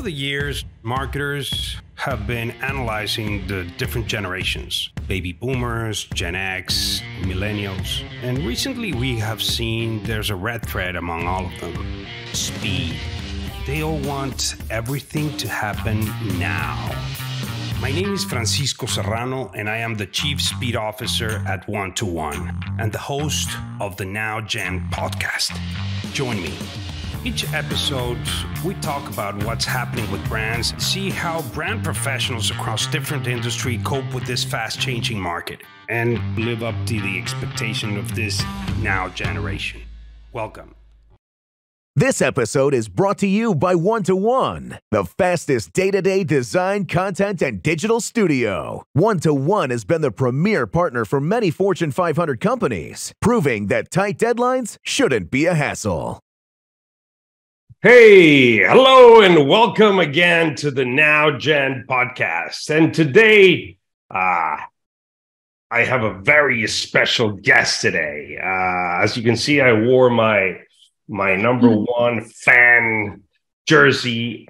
the years, marketers have been analyzing the different generations, baby boomers, Gen X, millennials, and recently we have seen there's a red thread among all of them: speed. They all want everything to happen now. My name is Francisco Serrano, and I am the Chief Speed Officer at One to One and the host of the Now Gen podcast. Join me. Each episode, we talk about what's happening with brands, see how brand professionals across different industries cope with this fast-changing market, and live up to the expectation of this now generation. Welcome. This episode is brought to you by One to One, the fastest day-to-day design, content, and digital studio. One to One has been the premier partner for many Fortune 500 companies, proving that tight deadlines shouldn't be a hassle. Hey, hello, and welcome again to the Now Gen podcast. And today, I have a very special guest today. As you can see, I wore my number one fan jersey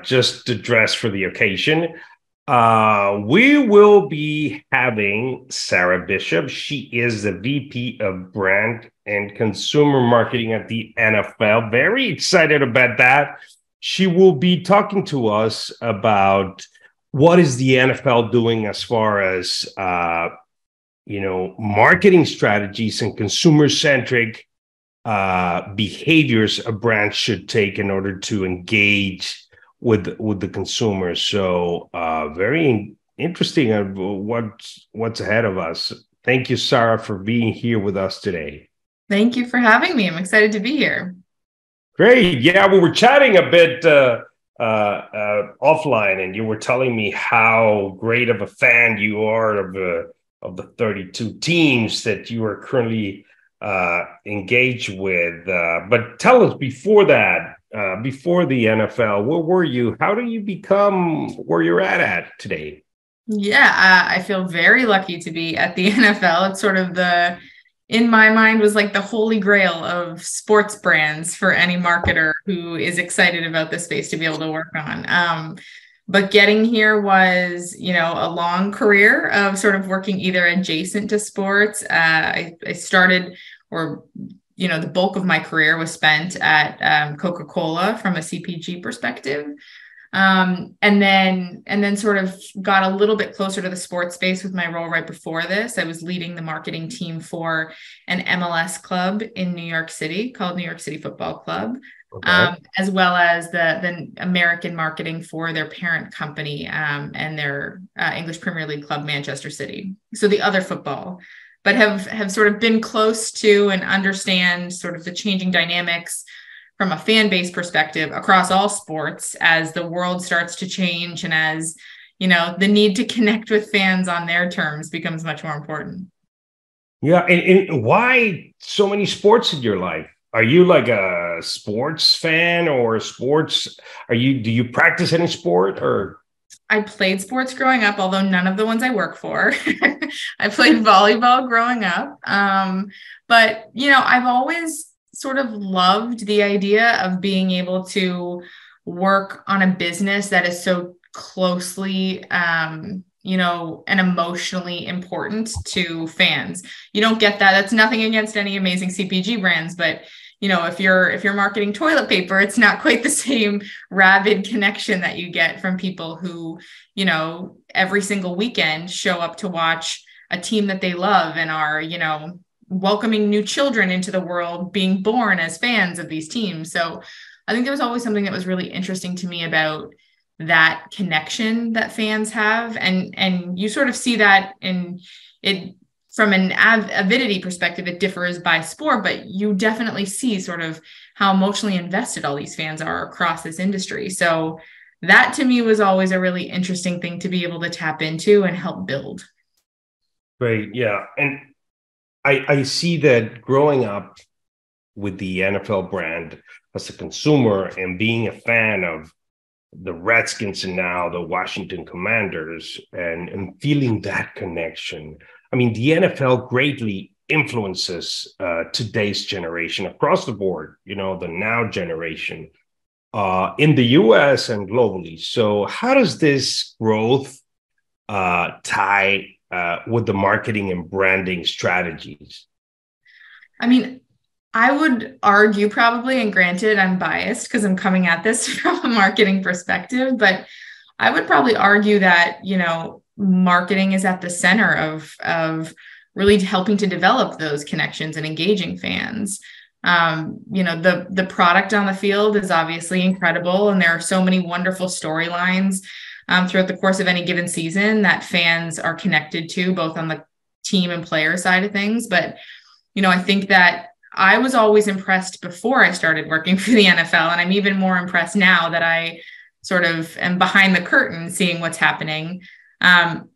just to dress for the occasion. We will be having Sarah Bishop. She is the VP of Brand and Consumer Marketing at the NFL. Very excited about that. She will be talking to us about what is the NFL doing as far as marketing strategies and consumer-centric behaviors a brand should take in order to engage with the consumer. So very interesting what's ahead of us. Thank you, Sarah, for being here with us today. Thank you for having me. I'm excited to be here. Great. Yeah, we were chatting a bit offline, and you were telling me how great of a fan you are of the 32 teams that you are currently engaged with. But tell us, before that, before the NFL, where were you? How do you become where you're at today? Yeah, I feel very lucky to be at the NFL. It's sort of in my mind, was like the holy grail of sports brands for any marketer who is excited about this space to be able to work on. But getting here was, a long career of sort of working either adjacent to sports. I started, the bulk of my career was spent at Coca-Cola from a CPG perspective. And then sort of got a little bit closer to the sports space with my role right before this. I was leading the marketing team for an MLS club in New York City called New York City Football Club, okay. As well as the American marketing for their parent company and their English Premier League club, Manchester City. So the other football, but have sort of been close to and understand sort of the changing dynamics from a fan base perspective across all sports as the world starts to change and as, the need to connect with fans on their terms becomes much more important. Yeah. And why so many sports in your life? Are you like a sports fan or do you practice any sport or? I played sports growing up, although none of the ones I work for. I played volleyball growing up. But, I've always sort of loved the idea of being able to work on a business that is so closely, and emotionally important to fans. You don't get that. That's nothing against any amazing CPG brands, but if you're marketing toilet paper, it's not quite the same rabid connection that you get from people who, every single weekend show up to watch a team that they love and are, welcoming new children into the world, being born as fans of these teams. So I think there was always something that was really interesting to me about that connection that fans have. And you sort of see that in it from an avidity perspective. It differs by sport, but you definitely see sort of how emotionally invested all these fans are across this industry. So that to me was always a really interesting thing to be able to tap into and help build. Great. Yeah. And I see that growing up with the NFL brand as a consumer and being a fan of the Redskins and now the Washington Commanders and feeling that connection. I mean, the NFL greatly influences today's generation across the board, the now generation. in the US and globally. So how does this growth tie with the marketing and branding strategies? I mean, I would argue probably, and granted, I'm biased because I'm coming at this from a marketing perspective, but I would probably argue that, marketing is at the center of really helping to develop those connections and engaging fans. The product on the field is obviously incredible, and there are so many wonderful storylines throughout the course of any given season that fans are connected to, both on the team and player side of things. But, I think that I was always impressed before I started working for the NFL, and I'm even more impressed now that I sort of am behind the curtain seeing what's happening. I'm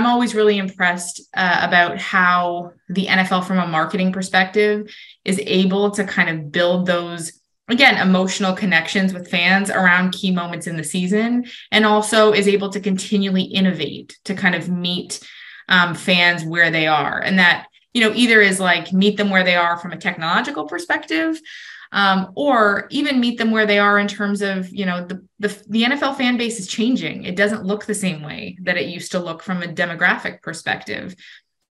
always really impressed about how the NFL from a marketing perspective is able to kind of build those, again, emotional connections with fans around key moments in the season, and also is able to continually innovate to kind of meet fans where they are. And that, either is like meet them where they are from a technological perspective, or even meet them where they are in terms of, the NFL fan base is changing. It doesn't look the same way that it used to look from a demographic perspective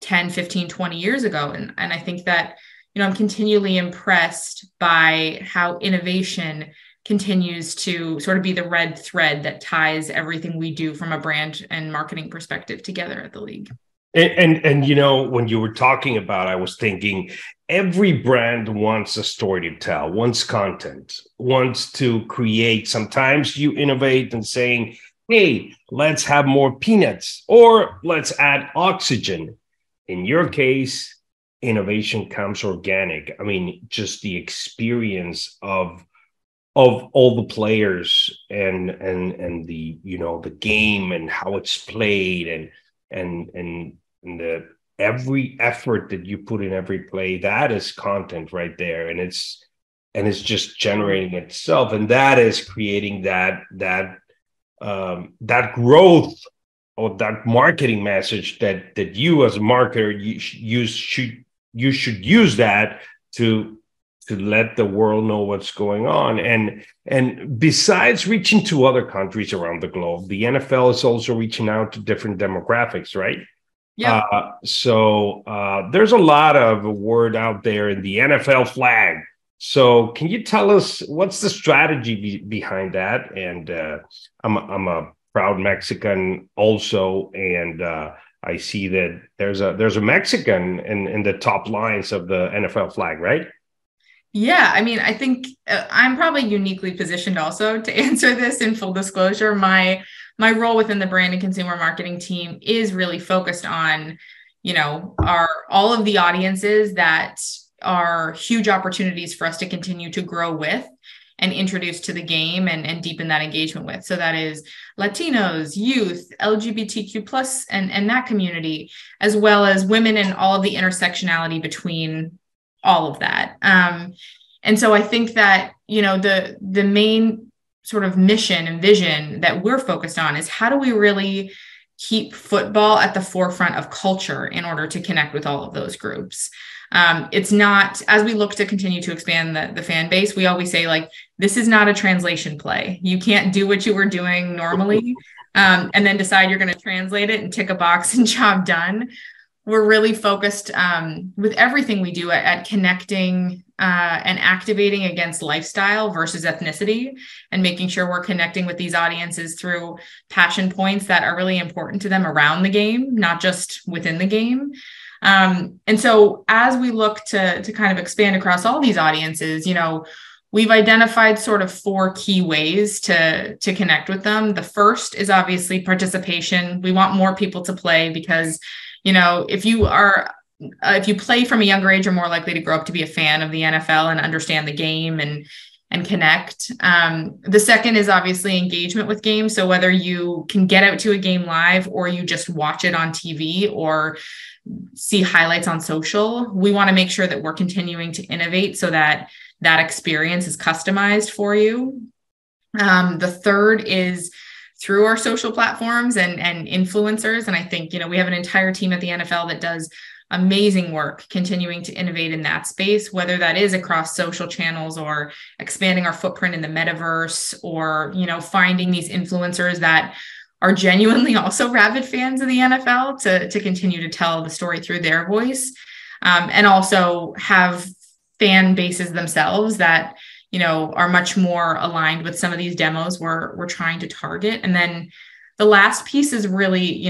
10, 15, 20 years ago. And I think that, I'm continually impressed by how innovation continues to sort of be the red thread that ties everything we do from a brand and marketing perspective together at the league. And when you were talking about, I was thinking every brand wants a story to tell, wants content, wants to create. Sometimes you innovate and saying, hey, let's have more peanuts or let's add oxygen. In your case, innovation comes organic. I mean, just the experience of all the players and the, the game and how it's played and the every effort that you put in every play, that is content right there, and it's just generating itself, and that is creating that growth or that marketing message that you as a marketer you should use that to let the world know what's going on. And besides reaching to other countries around the globe, the NFL is also reaching out to different demographics, right? Yeah. So there's a lot of word out there in the NFL flag. So can you tell us what's the strategy behind that? And I'm a proud Mexican also, and I see that there's a Mexican in the top lines of the NFL flag, right? Yeah, I mean, I think I'm probably uniquely positioned also to answer this in full disclosure. My role within the brand and consumer marketing team is really focused on, all of the audiences that are huge opportunities for us to continue to grow with and introduce to the game and deepen that engagement with. So that is Latinos, youth, LGBTQ plus, and that community, as well as women and all of the intersectionality between all of that. And so I think that, the main sort of mission and vision that we're focused on is how do we really keep football at the forefront of culture in order to connect with all of those groups. It's not, as we look to continue to expand the fan base, we always say, like, this is not a translation play. You can't do what you were doing normally and then decide you're going to translate it and tick a box and job done. We're really focused with everything we do at connecting and activating against lifestyle versus ethnicity, and making sure we're connecting with these audiences through passion points that are really important to them around the game, not just within the game. And so as we look to kind of expand across all these audiences, we've identified sort of 4 key ways to connect with them. The first is obviously participation. We want more people to play because, if you play from a younger age, you're more likely to grow up to be a fan of the NFL and understand the game and connect. The second is obviously engagement with games. So whether you can get out to a game live or you just watch it on TV or see highlights on social, we want to make sure that we're continuing to innovate so that that experience is customized for you. The third is through our social platforms and influencers. And I think, we have an entire team at the NFL that does amazing work continuing to innovate in that space, whether that is across social channels or expanding our footprint in the metaverse, or, finding these influencers that are genuinely also rabid fans of the NFL to continue to tell the story through their voice, and also have fan bases themselves that, are much more aligned with some of these demos we're trying to target. And then the last piece is really,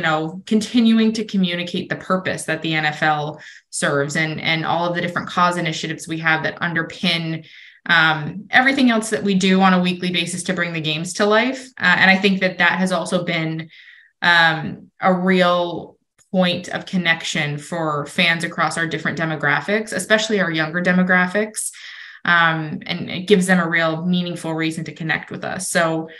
continuing to communicate the purpose that the NFL serves, and all of the different cause initiatives we have that underpin everything else that we do on a weekly basis to bring the games to life. And I think that has also been a real point of connection for fans across our different demographics, especially our younger demographics. And it gives them a real meaningful reason to connect with us. So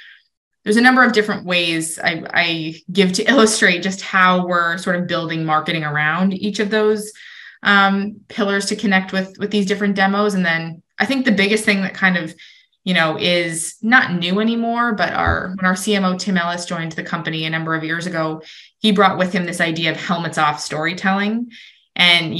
there's a number of different ways I give to illustrate just how we're sort of building marketing around each of those pillars to connect with these different demos. And then I think the biggest thing that kind of, is not new anymore, but when our CMO, Tim Ellis, joined the company a number of years ago, he brought with him this idea of helmets off storytelling. And,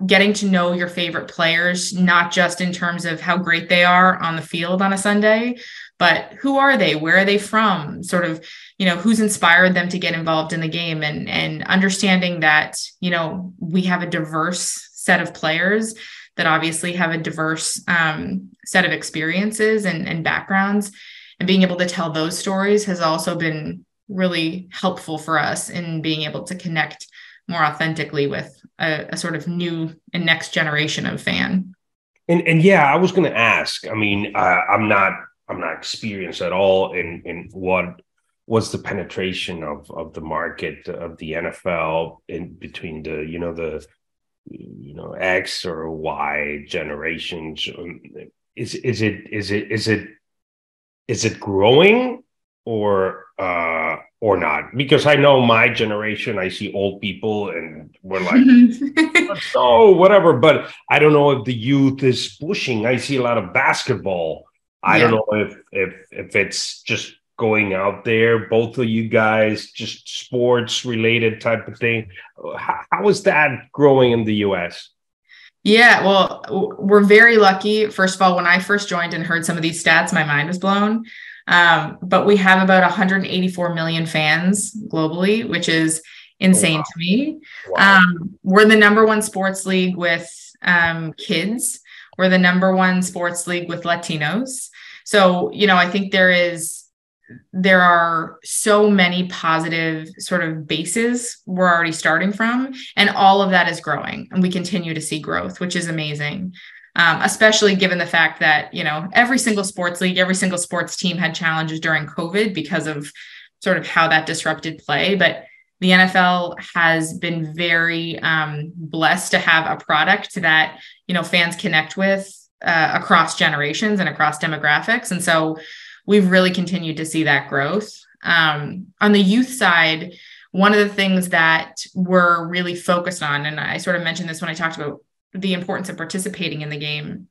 getting to know your favorite players, not just in terms of how great they are on the field on a Sunday, but who are they? Where are they from? Sort of, who's inspired them to get involved in the game, and understanding that, we have a diverse set of players that obviously have a diverse set of experiences and backgrounds, and being able to tell those stories has also been really helpful for us in being able to connect more authentically with a sort of new and next generation of fan. And yeah, I was going to ask. I mean, I'm not experienced at all in what was the penetration of the market of the NFL in between the X or Y generations. Is it growing or not? Because I know my generation, I see old people and we're like, oh, whatever. But I don't know if the youth is pushing. I see a lot of basketball. I don't know if it's just going out there, both of you guys, just sports related type of thing. How is that growing in the US? Yeah, well, we're very lucky. First of all, when I first joined and heard some of these stats, my mind was blown. But we have about 184 million fans globally, which is insane to me. Wow. We're the number one sports league with kids. We're the number one sports league with Latinos. So, I think there are so many positive sort of bases we're already starting from, and all of that is growing, and we continue to see growth, which is amazing. Especially given the fact that, every single sports league, every single sports team had challenges during COVID because of sort of how that disrupted play. But the NFL has been very blessed to have a product that, fans connect with across generations and across demographics. And so we've really continued to see that growth. On the youth side, one of the things that we're really focused on, and I sort of mentioned this when I talked about the importance of participating in the game,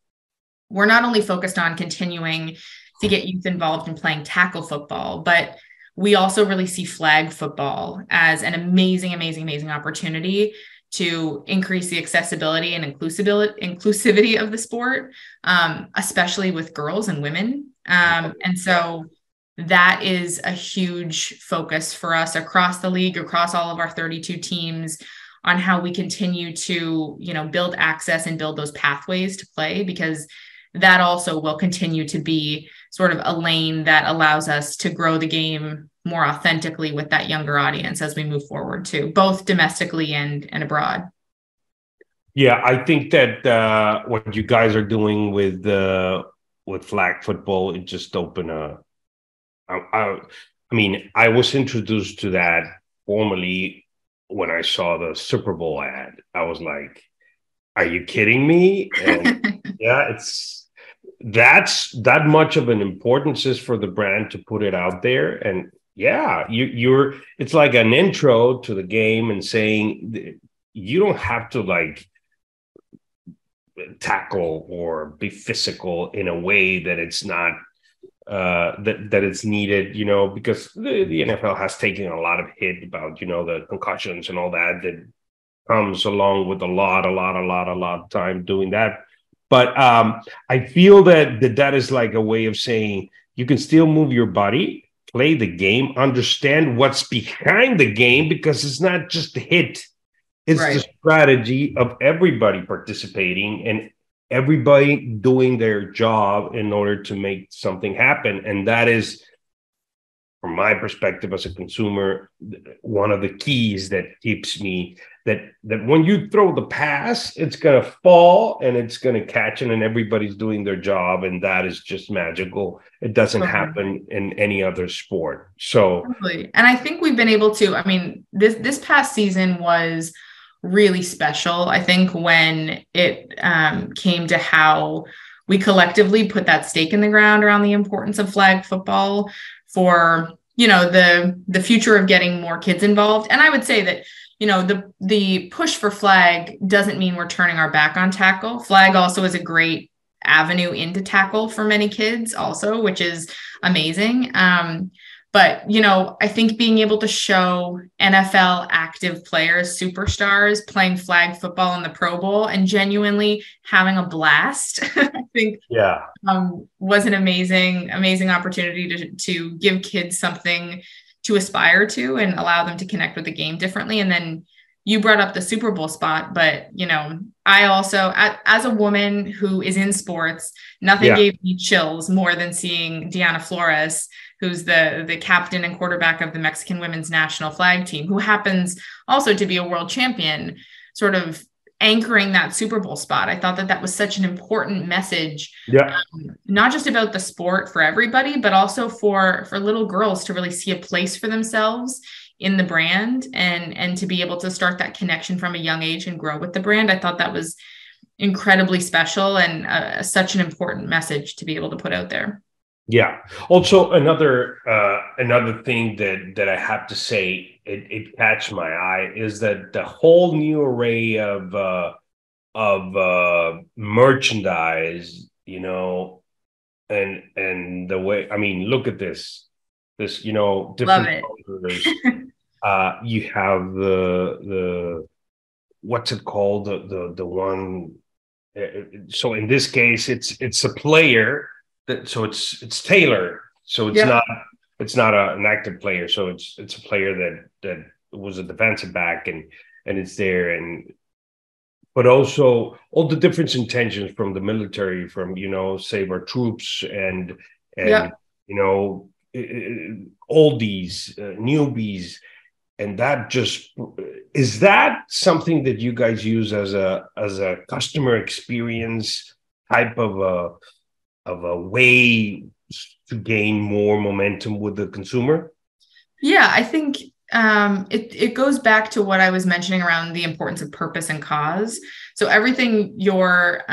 we're not only focused on continuing to get youth involved in playing tackle football, but we also really see flag football as an amazing, amazing, amazing opportunity to increase the accessibility and inclusivity of the sport, especially with girls and women. And so that is a huge focus for us across the league, across all of our 32 teams, on how we continue to, build access and build those pathways to play, because that also will continue to be sort of a lane that allows us to grow the game more authentically with that younger audience as we move forward too, both domestically and abroad. Yeah, I think that what you guys are doing with flag football, it just opened I was introduced to that formally when I saw the Super Bowl ad. I was like, are you kidding me? And yeah, that's that much of an importance is for the brand to put it out there. And yeah, it's like an intro to the game and saying you don't have to like tackle or be physical in a way that it's not that it's needed, because the NFL has taken a lot of hit about, the concussions and all that comes along with a lot of time doing that. But I feel that is like a way of saying you can still move your body, play the game, understand what's behind the game, because it's not just the hit. It's the Right. strategy of everybody participating and everybody doing their job in order to make something happen. And that is, from my perspective as a consumer, one of the keys that keeps me that when you throw the pass, it's going to fall and it's going to catch it, and everybody's doing their job, and that is just magical. It doesn't Totally. happen in any other sport. So Totally. And I think we've been able to, I mean, this past season was really special. I think when it came to how we collectively put that stake in the ground around the importance of flag football for, you know, the future of getting more kids involved. And I would say that, you know, the push for flag doesn't mean we're turning our back on tackle. Flag also is a great avenue into tackle for many kids also, which is amazing. But, you know, I think being able to show NFL active players, superstars playing flag football in the Pro Bowl and genuinely having a blast, I think yeah, was an amazing opportunity to give kids something to aspire to and allow them to connect with the game differently. And then you brought up the Super Bowl spot, but, you know, I also, as a woman who is in sports, nothing yeah, gave me chills more than seeing Diana Flores, who's the captain and quarterback of the Mexican women's national flag team, who happens also to be a world champion, sort of anchoring that Super Bowl spot. I thought that was such an important message, yeah. not just about the sport for everybody, but also for little girls to really see a place for themselves in the brand and to be able to start that connection from a young age and grow with the brand. I thought that was incredibly special and such an important message to be able to put out there. Yeah. Also, another thing that I have to say, it catch my eye is that the whole new array of merchandise, you know, and the way, I mean, look at this, you know, Love different it. colors. You have the what's it called, the one. So in this case, it's a player that, so it's tailored. So it's Yep. not an active player. So it's a player that was a defensive back, and it's there, and but also all the different intentions from the military, from, you know, save our troops, and Yep. you know, oldies, newbies, and that just, is that something that you guys use as a customer experience type of a way to gain more momentum with the consumer? Yeah, I think it goes back to what I was mentioning around the importance of purpose and cause. So everything you're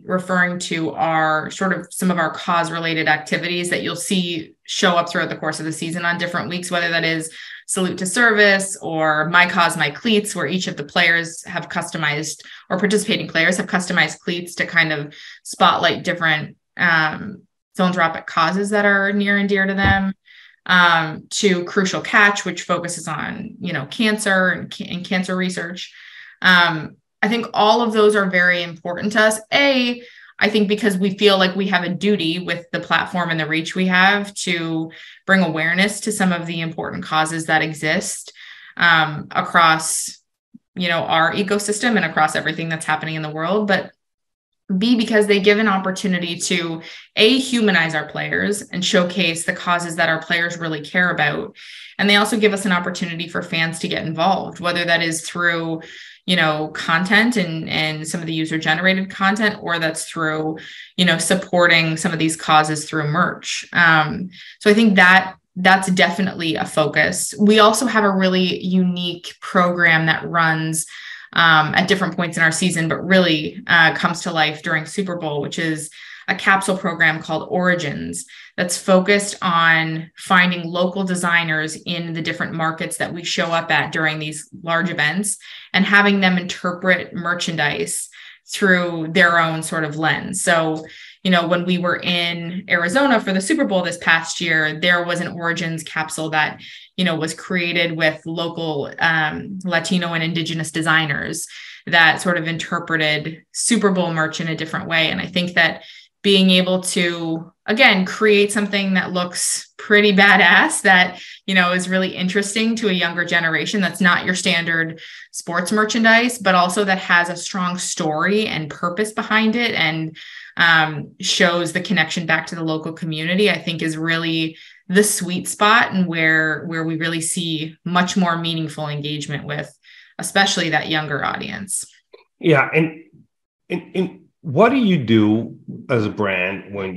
referring to are sort of some of our cause related activities that you'll see show up throughout the course of the season on different weeks, whether that is Salute to Service or My Cause, My Cleats, where each of the players have customized, or participating players have customized cleats to kind of spotlight different philanthropic causes that are near and dear to them. To Crucial Catch, which focuses on, you know, cancer and cancer research. I think all of those are very important to us. I think because we feel like we have a duty with the platform and the reach we have to bring awareness to some of the important causes that exist across, you know, our ecosystem and across everything that's happening in the world. But B, because they give an opportunity to humanize our players and showcase the causes that our players really care about. And they also give us an opportunity for fans to get involved, whether that is through, you know, content and some of the user generated content, or that's through, you know, supporting some of these causes through merch. So I think that's definitely a focus. We also have a really unique program that runs at different points in our season, but really comes to life during Super Bowl, which is a capsule program called Origins that's focused on finding local designers in the different markets that we show up at during these large events and having them interpret merchandise through their own sort of lens. So, you know, when we were in Arizona for the Super Bowl this past year, there was an Origins capsule that was created with local Latino and Indigenous designers that sort of interpreted Super Bowl merch in a different way. And I think that being able to, again, create something that looks pretty badass, that, is really interesting to a younger generation, that's not your standard sports merchandise, but also that has a strong story and purpose behind it, and shows the connection back to the local community, I think is really the sweet spot, and where we really see much more meaningful engagement with, especially that younger audience. Yeah. And what do you do as a brand when,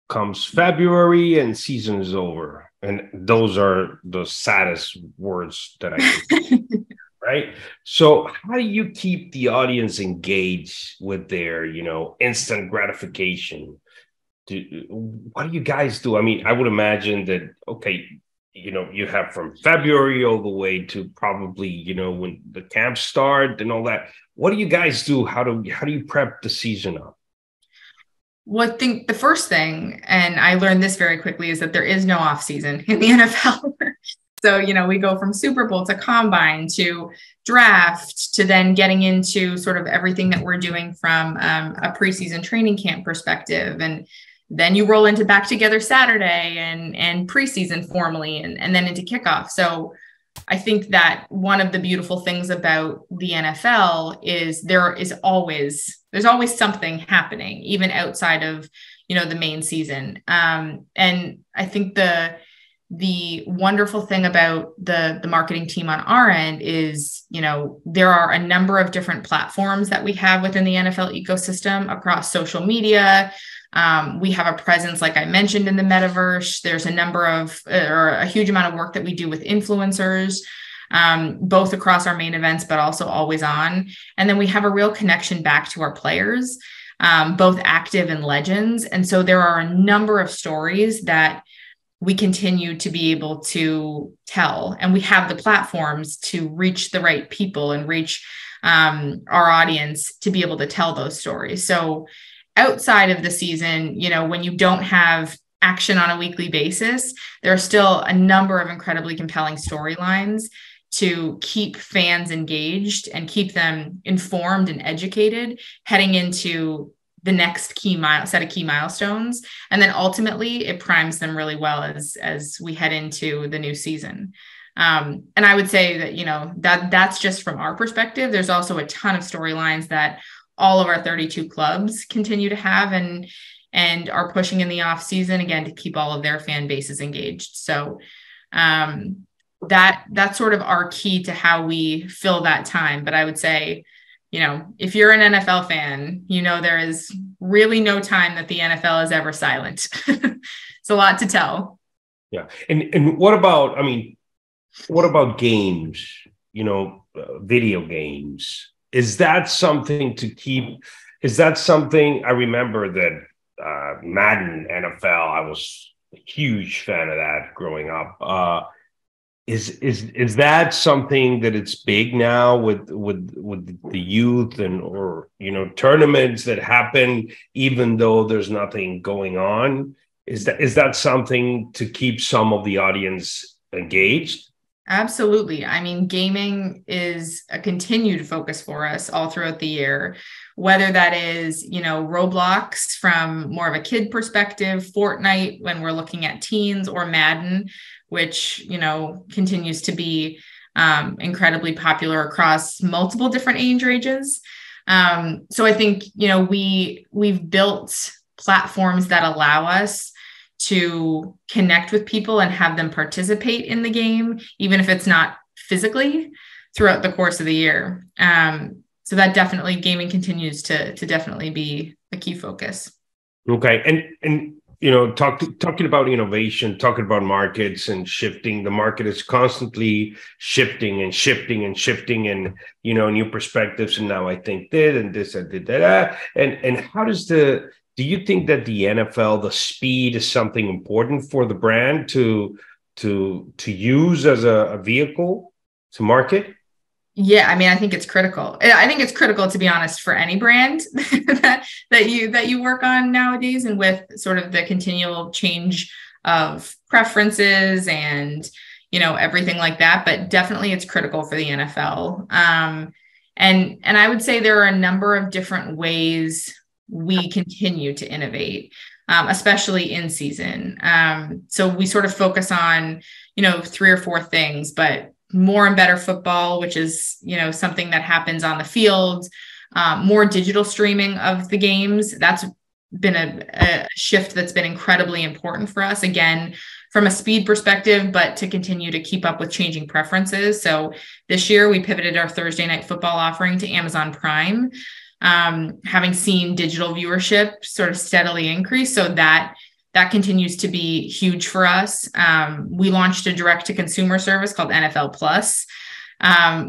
comes February and season is over? And those are the saddest words that I can right? So how do you keep the audience engaged with their, instant gratification? What do you guys do? I mean, I would imagine that, okay, you have from February all the way to probably, when the camps start and all that. What do you guys do? How do you prep the season up? Well, I think the first thing, and I learned this very quickly, is that there is no off season in the NFL. So, we go from Super Bowl to combine to draft to then getting into sort of everything that we're doing from a preseason training camp perspective. And then you roll into Back Together Saturday and preseason formally, and then into kickoff. So I think that one of the beautiful things about the NFL is there's always something happening, even outside of, the main season. And I think the wonderful thing about the marketing team on our end is, there are a number of different platforms that we have within the NFL ecosystem across social media. We have a presence, like I mentioned, in the metaverse. There's a huge amount of work that we do with influencers, both across our main events, but also always on. And then we have a real connection back to our players, both active and legends. And so there are a number of stories that we continue to be able to tell, and we have the platforms to reach the right people and reach our audience to be able to tell those stories. So outside of the season, when you don't have action on a weekly basis, there are still a number of incredibly compelling storylines to keep fans engaged and keep them informed and educated heading into the next set of key milestones. And then ultimately it primes them really well as we head into the new season. And I would say that, that's just from our perspective. There's also a ton of storylines that all of our 32 clubs continue to have and are pushing in the off season, again, to keep all of their fan bases engaged. So that's sort of our key to how we fill that time. But I would say, if you're an NFL fan, there is really no time that the NFL is ever silent. It's a lot to tell. Yeah. And what about games, video games? Is that something to keep? Is that something? I remember that Madden NFL, I was a huge fan of that growing up. Is that something that it's big now with the youth or tournaments that happen even though there's nothing going on? Is that something to keep some of the audience engaged? Absolutely. I mean, gaming is a continued focus for us all throughout the year, whether that is, Roblox from more of a kid perspective, Fortnite when we're looking at teens, or Madden, which, continues to be incredibly popular across multiple different age ranges. So I think, we've built platforms that allow us to connect with people and have them participate in the game, even if it's not physically, throughout the course of the year. So that definitely, gaming continues to definitely be a key focus. Okay. And talking about innovation, talking about markets and shifting, the market is constantly shifting and shifting and shifting, and new perspectives. And now I think this and this and that. And how do you think that the NFL, the speed is something important for the brand to use as a vehicle to market? Yeah, I mean, I think it's critical. I think it's critical, to be honest, for any brand that you work on nowadays, and with sort of the continual change of preferences and, everything like that. But definitely it's critical for the NFL. And I would say there are a number of different ways we continue to innovate, especially in season. So we sort of focus on, 3 or 4 things, but more and better football, which is, something that happens on the field, more digital streaming of the games. That's been a shift that's been incredibly important for us, again, from a speed perspective, but to continue to keep up with changing preferences. So this year we pivoted our Thursday night football offering to Amazon Prime, having seen digital viewership sort of steadily increase. So that continues to be huge for us. We launched a direct to consumer service called NFL Plus,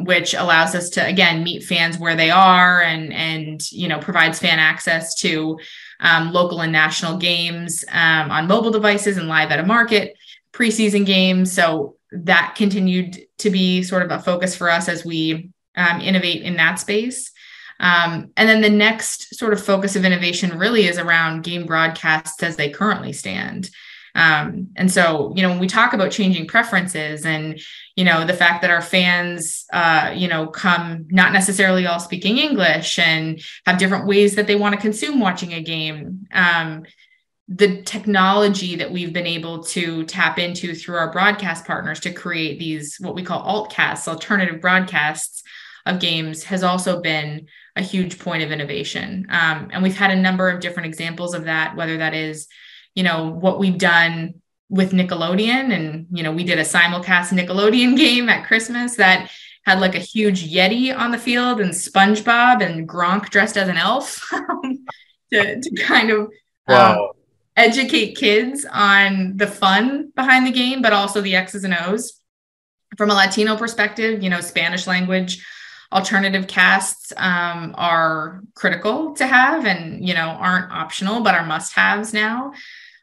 which allows us to, again, meet fans where they are and provides fan access to local and national games on mobile devices and live at a market, preseason games. So that continued to be sort of a focus for us as we innovate in that space. And then the next sort of focus of innovation really is around game broadcasts as they currently stand. And so, when we talk about changing preferences and, the fact that our fans, come not necessarily all speaking English and have different ways that they want to consume watching a game, the technology that we've been able to tap into through our broadcast partners to create these, what we call altcasts, alternative broadcasts of games, has also been a huge point of innovation. And we've had a number of different examples of that, whether that is, what we've done with Nickelodeon. And, we did a simulcast Nickelodeon game at Christmas that had like a huge Yeti on the field and SpongeBob and Gronk dressed as an elf to kind of educate kids on the fun behind the game, but also the X's and O's. From a Latino perspective, Spanish language alternative casts are critical to have and, aren't optional, but are must-haves now.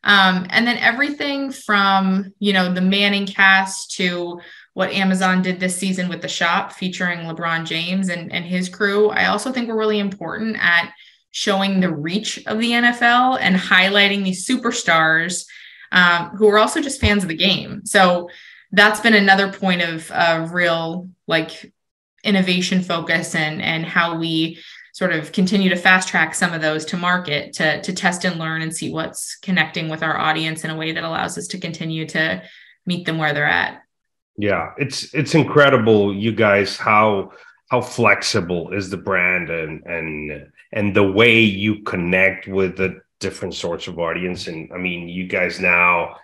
And then everything from, the Manning cast to what Amazon did this season with The Shop featuring LeBron James and his crew, I also think were really important at showing the reach of the NFL and highlighting these superstars who are also just fans of the game. So that's been another point of real innovation focus and how we sort of continue to fast track some of those to market to test and learn and see what's connecting with our audience in a way that allows us to continue to meet them where they're at. Yeah, it's incredible, you guys, how flexible is the brand and the way you connect with the different sorts of audience. And I mean, you guys now,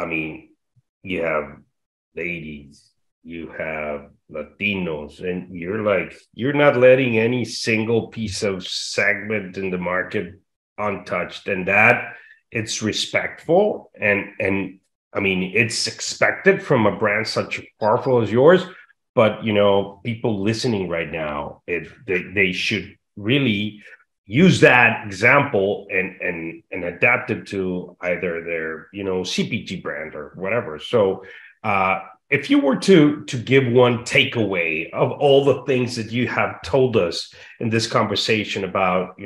you have ladies, you have Latinos, and you're not letting any single piece of segment in the market untouched, and that it's respectful and it's expected from a brand such powerful as yours. But people listening right now, they should really use that example and adapt it to either their CPG brand or whatever. So if you were to give one takeaway of all the things that you have told us in this conversation about,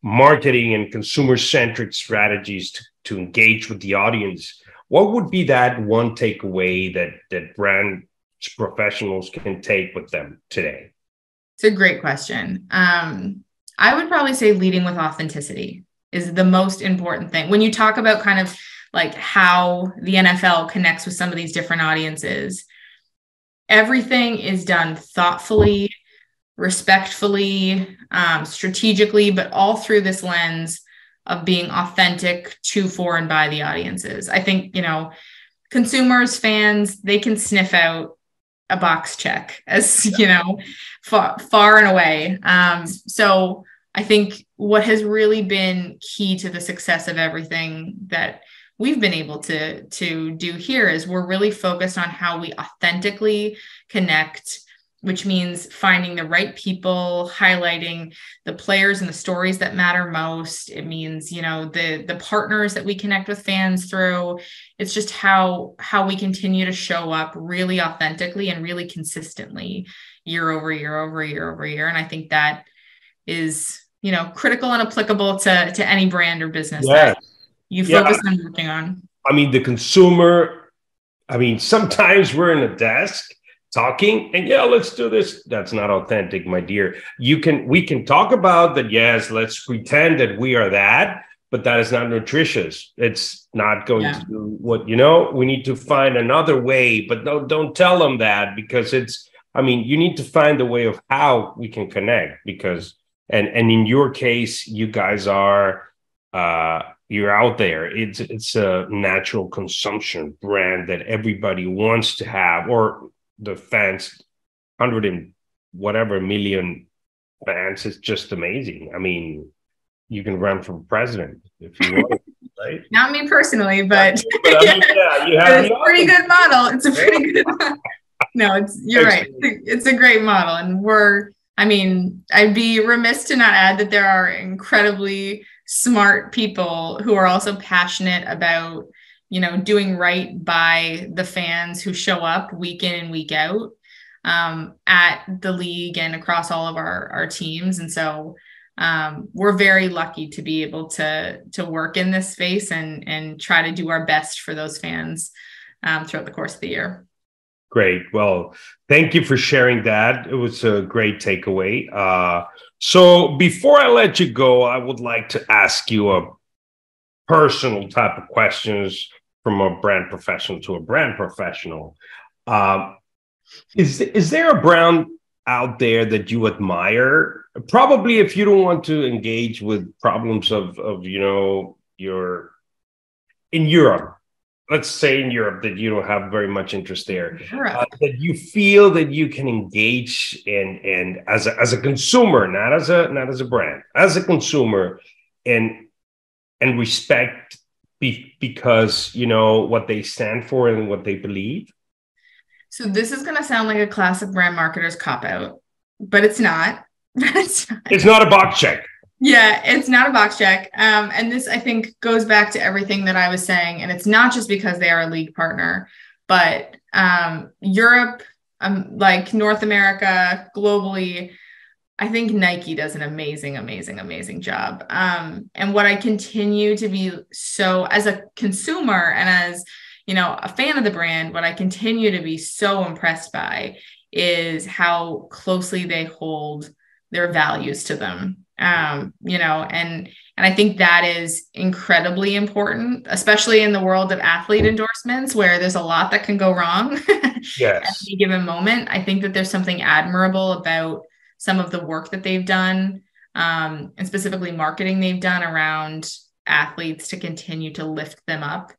marketing and consumer-centric strategies to engage with the audience, what would be that one takeaway that brand professionals can take with them today? It's a great question. I would probably say leading with authenticity is the most important thing. When you talk about kind of how the NFL connects with some of these different audiences, everything is done thoughtfully, respectfully, strategically, but all through this lens of being authentic to, for, and by the audiences. I think, consumers, fans, they can sniff out a box check as, far and away. So I think what has really been key to the success of everything that we've been able to do here is we're really focused on how we authentically connect, which means finding the right people, highlighting the players and the stories that matter most. It means, the partners that we connect with fans through. It's just how we continue to show up really authentically and really consistently year over year over year over year. And I think that is, critical and applicable to any brand or business that you focus on working on. I mean, the consumer, I mean, sometimes we're in a desk talking and yeah, let's do this. That's not authentic, my dear. We can talk about that. Yes, let's pretend that we are that, but that is not nutritious. It's not going to do what, we need to find another way, but no, don't tell them that, because you need to find a way of how we can connect, because, and in your case, you guys are, you're out there. It's a natural consumption brand that everybody wants to have, or the fans, 100 and whatever million fans. Is just amazing. I mean, you can run for president if you want, right? Not me personally, but I mean, yeah, you have it's a pretty good model. It's a pretty good model. No, you're right. It's a great model. And I'd be remiss to not add that there are incredibly smart people who are also passionate about, doing right by the fans who show up week in and week out at the league and across all of our teams. And so we're very lucky to be able to work in this space and try to do our best for those fans throughout the course of the year. Great. Well, thank you for sharing that. It was a great takeaway. So before I let you go, I would like to ask you a personal type of questions from a brand professional to a brand professional. Is there a brand out there that you admire? Probably if you don't want to engage with problems of your in Europe. Let's say in Europe that you don't have very much interest there, that you feel that you can engage and as a consumer, not as a brand, as a consumer, and respect because what they stand for and what they believe. So this is going to sound like a classic brand marketer's cop-out, but it's not. It's not a box check. Yeah, it's not a box check. And this, I think, goes back to everything that I was saying. And it's not just because they are a league partner, but Europe, like North America, globally, I think Nike does an amazing job. And what I continue to be as a consumer and as, a fan of the brand, what I continue to be so impressed by is how closely they hold their values to them. And I think that is incredibly important, especially in the world of athlete endorsements, where there's a lot that can go wrong yes. at any given moment. I think that there's something admirable about some of the work that they've done, and specifically marketing they've done around athletes to continue to lift them up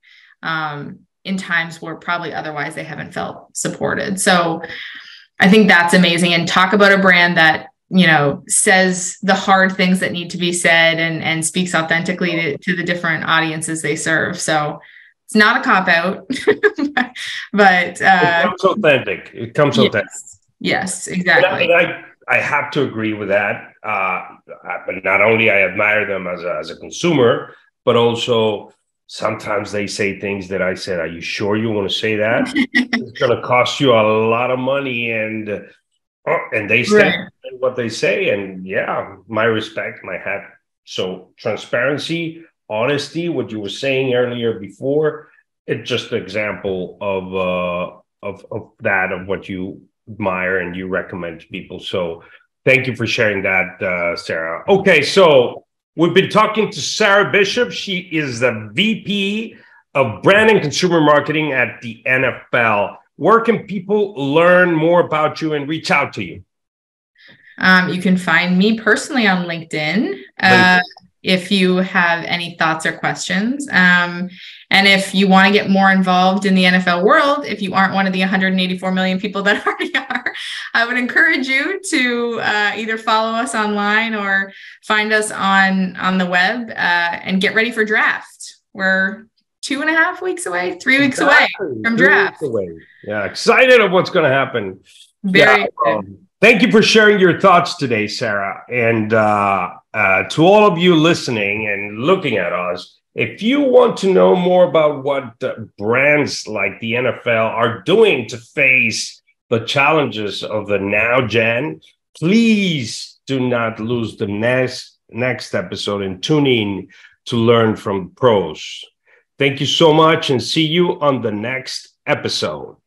in times where probably otherwise they haven't felt supported. So I think that's amazing. And talk about a brand that says the hard things that need to be said and speaks authentically to the different audiences they serve. So it's not a cop-out, but it comes authentic. It comes authentic. Yes, exactly. And I have to agree with that. But not only I admire them as a consumer, but also sometimes they say things that I said, are you sure you want to say that? It's going to cost you a lot of money, and they stand in what they say. And yeah, my respect, my hat. So transparency, honesty, what you were saying earlier before, it's just an example of what you admire and you recommend to people. So thank you for sharing that, Sarah. Okay, so we've been talking to Sarah Bishop. She is the VP of Brand and Consumer Marketing at the NFL. Where can people learn more about you and reach out to you? You can find me personally on LinkedIn if you have any thoughts or questions. And if you want to get more involved in the NFL world, if you aren't one of the 184 million people that already are, I would encourage you to either follow us online or find us on the web and get ready for draft. We're 2.5 weeks away, 3 weeks away from draft. Yeah, excited of what's going to happen. Very thank you for sharing your thoughts today, Sarah. And to all of you listening and looking at us, if you want to know more about what brands like the NFL are doing to face the challenges of the now gen, please do not lose the next episode and tune in to learn from pros. Thank you so much, and see you on the next episode.